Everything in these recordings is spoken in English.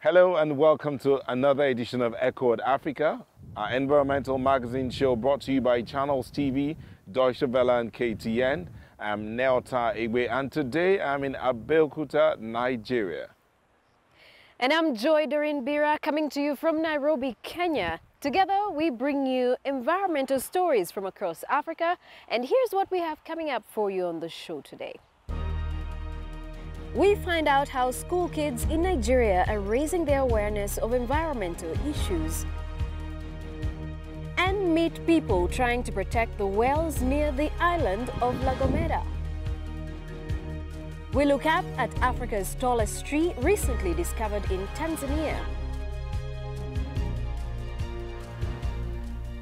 Hello and welcome to another edition of Echoed Africa, our environmental magazine show brought to you by Channels TV, Deutsche Welle and KTN. I'm Neota Igwe and today I'm in Abeokuta, Nigeria. And I'm Joy Doreen Bira coming to you from Nairobi, Kenya. Together we bring you environmental stories from across Africa, and here's what we have coming up for you on the show today. We find out how school kids in Nigeria are raising their awareness of environmental issues. And meet people trying to protect the whales near the island of La Gomera. We look up at Africa's tallest tree recently discovered in Tanzania.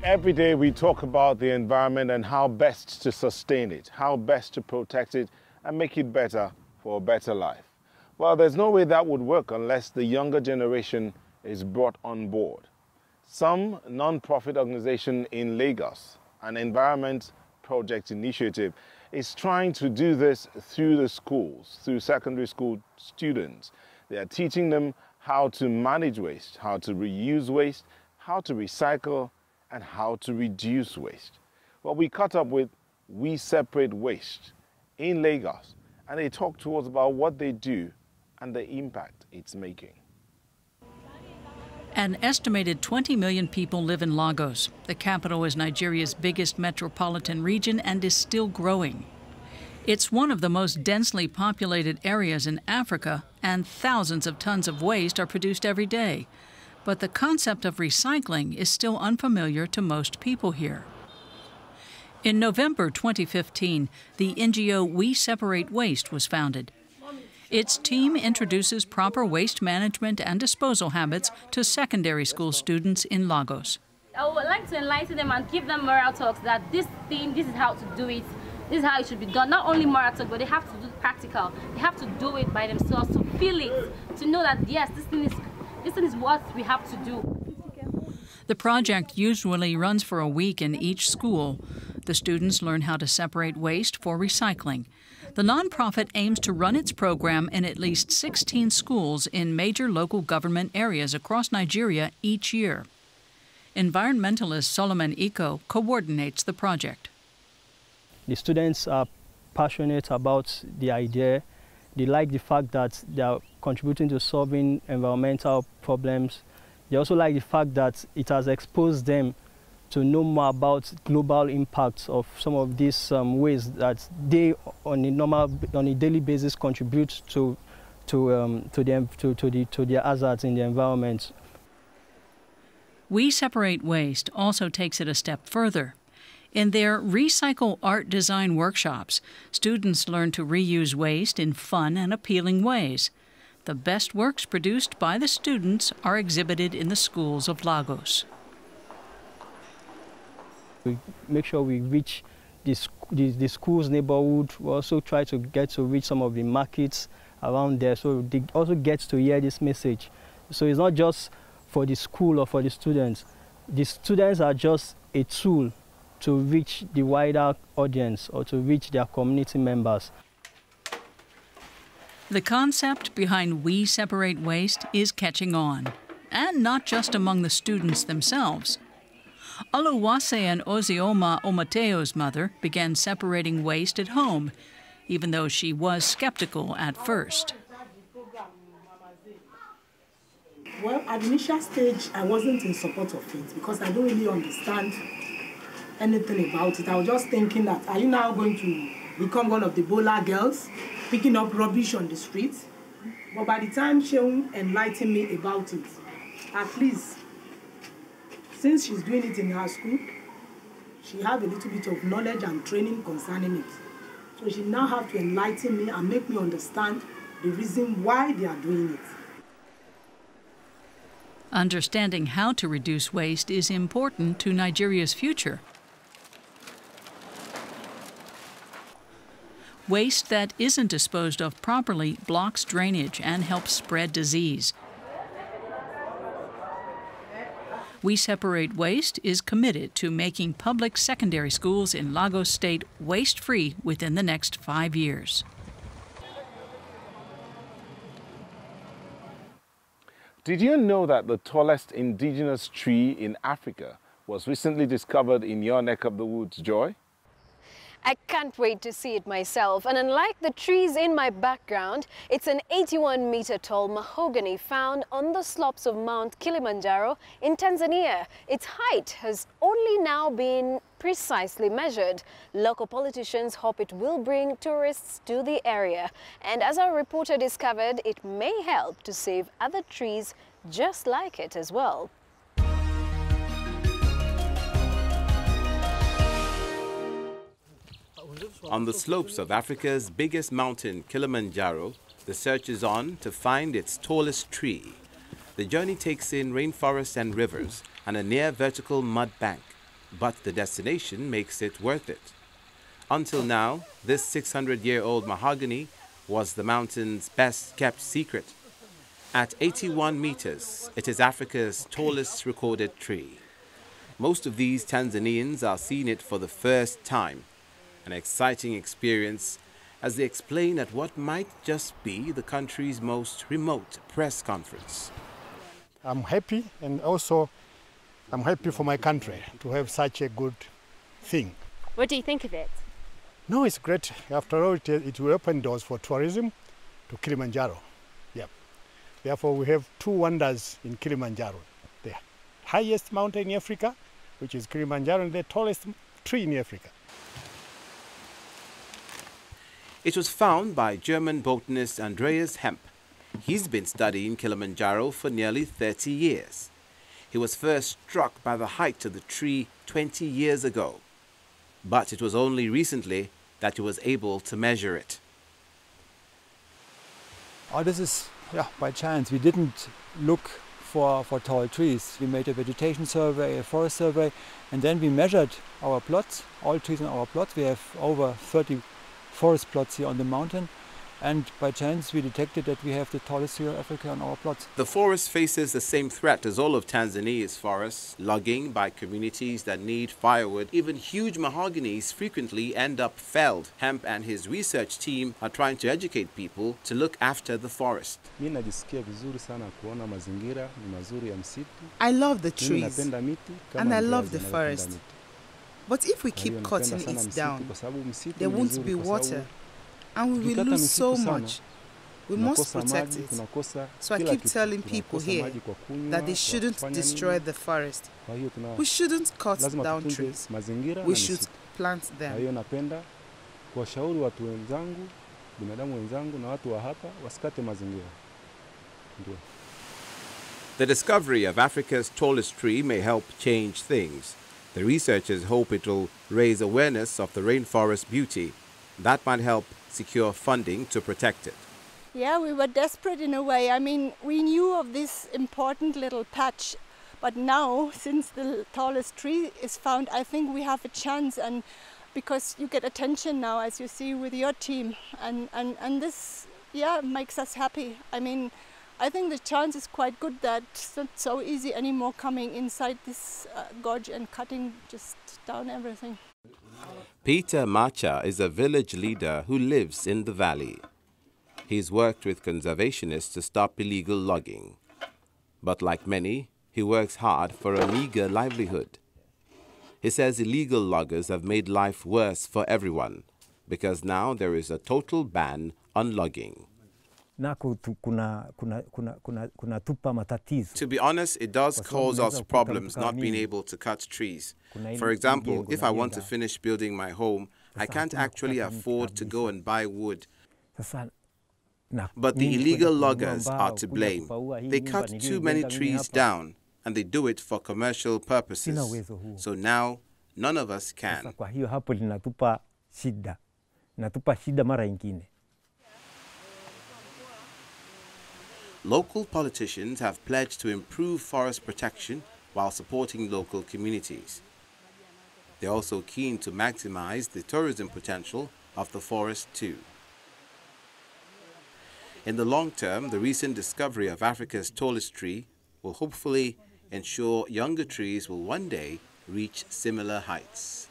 Every day we talk about the environment and how best to sustain it, how best to protect it and make it better for a better life. Well, there's no way that would work unless the younger generation is brought on board. Some non-profit organization in Lagos, an environment project initiative, is trying to do this through the schools, through secondary school students. They are teaching them how to manage waste, how to reuse waste, how to recycle, and how to reduce waste. Well, we caught up with We Separate Waste in Lagos, and they talk to us about what they do and the impact it's making. An estimated 20 million people live in Lagos. The capital is Nigeria's biggest metropolitan region and is still growing. It's one of the most densely populated areas in Africa, and thousands of tons of waste are produced every day. But the concept of recycling is still unfamiliar to most people here. In November 2015, the NGO We Separate Waste was founded. Its team introduces proper waste management and disposal habits to secondary school students in Lagos. I would like to enlighten them and give them moral talks that this is how to do it, this is how it should be done. Not only moral talk, but they have to do it practical. They have to do it by themselves, to feel it, to know that yes, this thing is what we have to do. The project usually runs for a week in each school. The students learn how to separate waste for recycling. The nonprofit aims to run its program in at least 16 schools in major local government areas across Nigeria each year. Environmentalist Solomon Iko coordinates the project. The students are passionate about the idea. They like the fact that they are contributing to solving environmental problems. They also like the fact that it has exposed them to know more about global impacts of some of these ways that they, on a daily basis, contribute to their hazards in the environment. We Separate Waste also takes it a step further. In their Recycle Art Design workshops, students learn to reuse waste in fun and appealing ways. The best works produced by the students are exhibited in the schools of Lagos. We make sure we reach the school's neighborhood. We also try to get to reach some of the markets around there, so they also get to hear this message. So it's not just for the school or for the students. The students are just a tool to reach the wider audience or to reach their community members. The concept behind We Separate Waste is catching on, and not just among the students themselves. Oluwase and Ozioma Omateo's mother began separating waste at home, even though she was skeptical at first. Well, at the initial stage, I wasn't in support of it because I don't really understand anything about it. I was just thinking that, are you now going to become one of the Bola girls, picking up rubbish on the streets? But by the time Sheung enlightened me about it, at least, since she's doing it in her school, she has a little bit of knowledge and training concerning it. So she now has to enlighten me and make me understand the reason why they are doing it. Understanding how to reduce waste is important to Nigeria's future. Waste that isn't disposed of properly blocks drainage and helps spread disease. We Separate Waste is committed to making public secondary schools in Lagos State waste-free within the next 5 years. Did you know that the tallest indigenous tree in Africa was recently discovered in your neck of the woods, Joy? I can't wait to see it myself, and unlike the trees in my background, it's an 81-meter tall mahogany found on the slopes of Mount Kilimanjaro in Tanzania. Its height has only now been precisely measured. Local politicians hope it will bring tourists to the area, and as our reporter discovered, it may help to save other trees just like it as well. On the slopes of Africa's biggest mountain, Kilimanjaro, the search is on to find its tallest tree. The journey takes in rainforests and rivers and a near vertical mud bank, but the destination makes it worth it. Until now, this 600-year-old mahogany was the mountain's best-kept secret. At 81 meters, it is Africa's tallest recorded tree. Most of these Tanzanians are seeing it for the first time. An exciting experience as they explain at what might just be the country's most remote press conference. I'm happy, and also I'm happy for my country to have such a good thing. What do you think of it? No, it's great. After all, it will open doors for tourism to Kilimanjaro. Yeah. Therefore, we have two wonders in Kilimanjaro. The highest mountain in Africa, which is Kilimanjaro, and the tallest tree in Africa. It was found by German botanist Andreas Hemp. He's been studying Kilimanjaro for nearly 30 years. He was first struck by the height of the tree 20 years ago, but it was only recently that he was able to measure it. Oh, this is by chance. We didn't look for tall trees. We made a vegetation survey, a forest survey, and then we measured our plots, all trees in our plots. We have over 30 forest plots here on the mountain, and by chance we detected that we have the tallest tree of Africa on our plots. The forest faces the same threat as all of Tanzania's forests, logging by communities that need firewood. Even huge mahoganies frequently end up felled. Hemp and his research team are trying to educate people to look after the forest. I love the trees and I love the forest. But if we keep cutting it down, there won't be water and we will lose so much. We must protect it. So I keep telling people here that they shouldn't destroy the forest. We shouldn't cut down trees. We should plant them. The discovery of Africa's tallest tree may help change things. The researchers hope it will raise awareness of the rainforest beauty. That might help secure funding to protect it. Yeah, we were desperate in a way. I mean, we knew of this important little patch, but now, since the tallest tree is found, I think we have a chance, and because you get attention now, as you see with your team, and this, makes us happy. I mean, I think the chance is quite good that it's not so easy anymore coming inside this gorge and cutting just down everything. Peter Macha is a village leader who lives in the valley. He's worked with conservationists to stop illegal logging. But like many, he works hard for a meager livelihood. He says illegal loggers have made life worse for everyone because now there is a total ban on logging. To be honest, it does cause us problems not being able to cut trees. For example, if I want to finish building my home, I can't actually afford to go and buy wood. But the illegal loggers are to blame. They cut too many trees down, and they do it for commercial purposes. So now, none of us can. Local politicians have pledged to improve forest protection while supporting local communities. They're also keen to maximize the tourism potential of the forest too. In the long term, the recent discovery of Africa's tallest tree will hopefully ensure younger trees will one day reach similar heights.